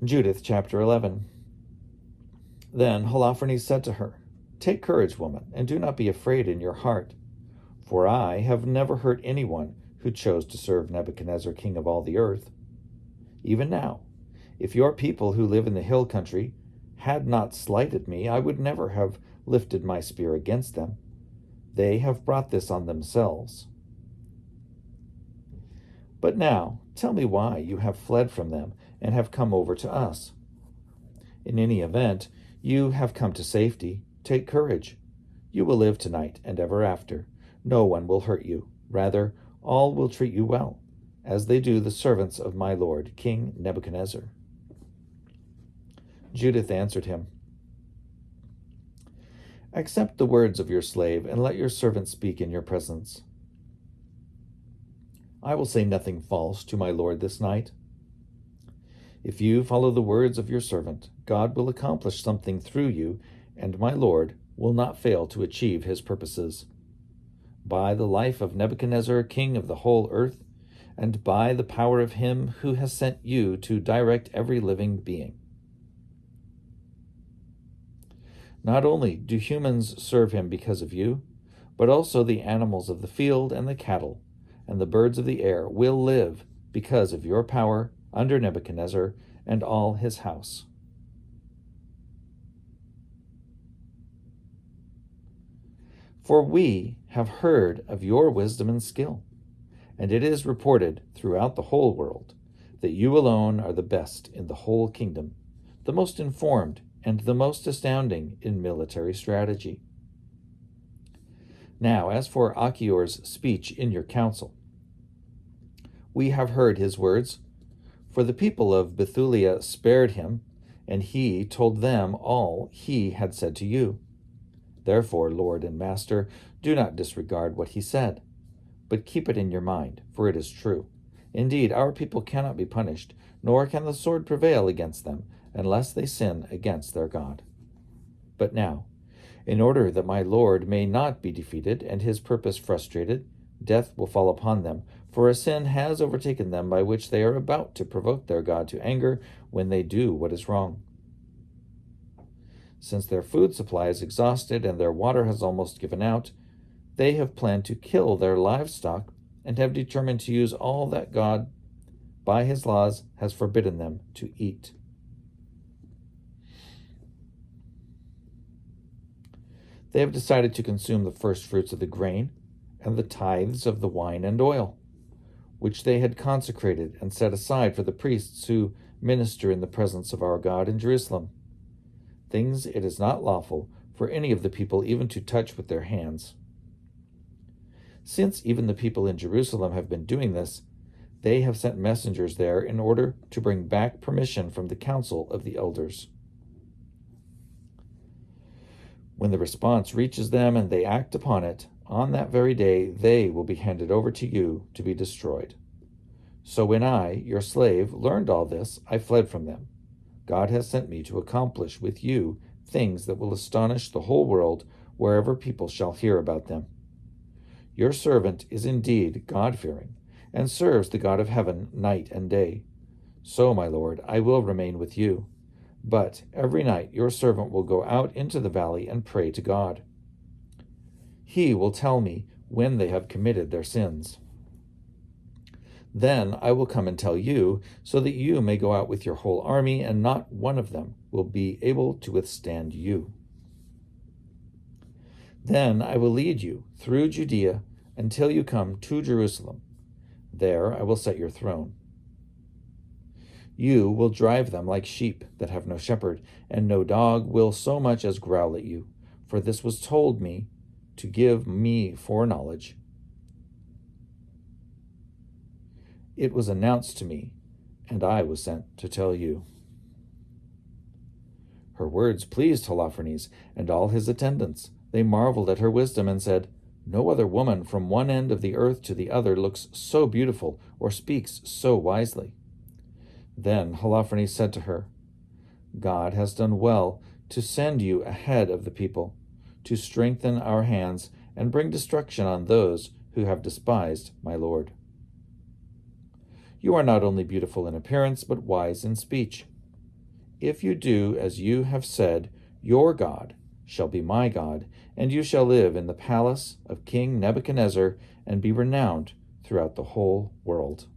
Judith chapter 11. Then Holofernes said to her, "Take courage, woman, and do not be afraid in your heart, for I have never hurt anyone who chose to serve Nebuchadnezzar, king of all the earth. Even now, if your people who live in the hill country had not slighted me, I would never have lifted my spear against them. They have brought this on themselves. But now, tell me why you have fled from them and have come over to us. In any event, you have come to safety. Take courage. You will live tonight and ever after. No one will hurt you. Rather, all will treat you well, as they do the servants of my lord, King Nebuchadnezzar." Judith answered him, "Accept the words of your slave, and let your servant speak in your presence. I will say nothing false to my lord this night. If you follow the words of your servant, God will accomplish something through you, and my lord will not fail to achieve his purposes. By the life of Nebuchadnezzar, king of the whole earth, and by the power of him who has sent you to direct every living being." Not only do humans serve him because of you, but also the animals of the field and the cattle, and the birds of the air will live because of your power under Nebuchadnezzar and all his house. For we have heard of your wisdom and skill, and it is reported throughout the whole world that you alone are the best in the whole kingdom, the most informed and the most astounding in military strategy. Now, as for Achior's speech in your council, we have heard his words, for the people of Bethulia spared him, and he told them all he had said to you. Therefore, Lord and Master, do not disregard what he said, but keep it in your mind, for it is true. Indeed, our people cannot be punished, nor can the sword prevail against them, unless they sin against their God. But now, in order that my Lord may not be defeated and his purpose frustrated, death will fall upon them, for a sin has overtaken them by which they are about to provoke their God to anger when they do what is wrong. Since their food supply is exhausted and their water has almost given out, they have planned to kill their livestock and have determined to use all that God, by his laws, has forbidden them to eat. They have decided to consume the first fruits of the grain and the tithes of the wine and oil, which they had consecrated and set aside for the priests who minister in the presence of our God in Jerusalem, things it is not lawful for any of the people even to touch with their hands. Since even the people in Jerusalem have been doing this, they have sent messengers there in order to bring back permission from the council of the elders. When the response reaches them and they act upon it, on that very day they will be handed over to you to be destroyed. So when I, your slave, learned all this, I fled from them. God has sent me to accomplish with you things that will astonish the whole world wherever people shall hear about them. Your servant is indeed God-fearing, and serves the God of heaven night and day. So, my Lord, I will remain with you. But every night your servant will go out into the valley and pray to God. He will tell me when they have committed their sins. Then I will come and tell you, so that you may go out with your whole army, and not one of them will be able to withstand you. Then I will lead you through Judea until you come to Jerusalem. There I will set your throne. You will drive them like sheep that have no shepherd, and no dog will so much as growl at you, for this was told me to give me foreknowledge. It was announced to me, and I was sent to tell you." Her words pleased Holofernes and all his attendants. They marveled at her wisdom and said, "No other woman from one end of the earth to the other looks so beautiful or speaks so wisely." Then Holofernes said to her, "God has done well to send you ahead of the people, to strengthen our hands and bring destruction on those who have despised my Lord. You are not only beautiful in appearance, but wise in speech. if you do as you have said, your God shall be my God, and you shall live in the palace of King Nebuchadnezzar and be renowned throughout the whole world."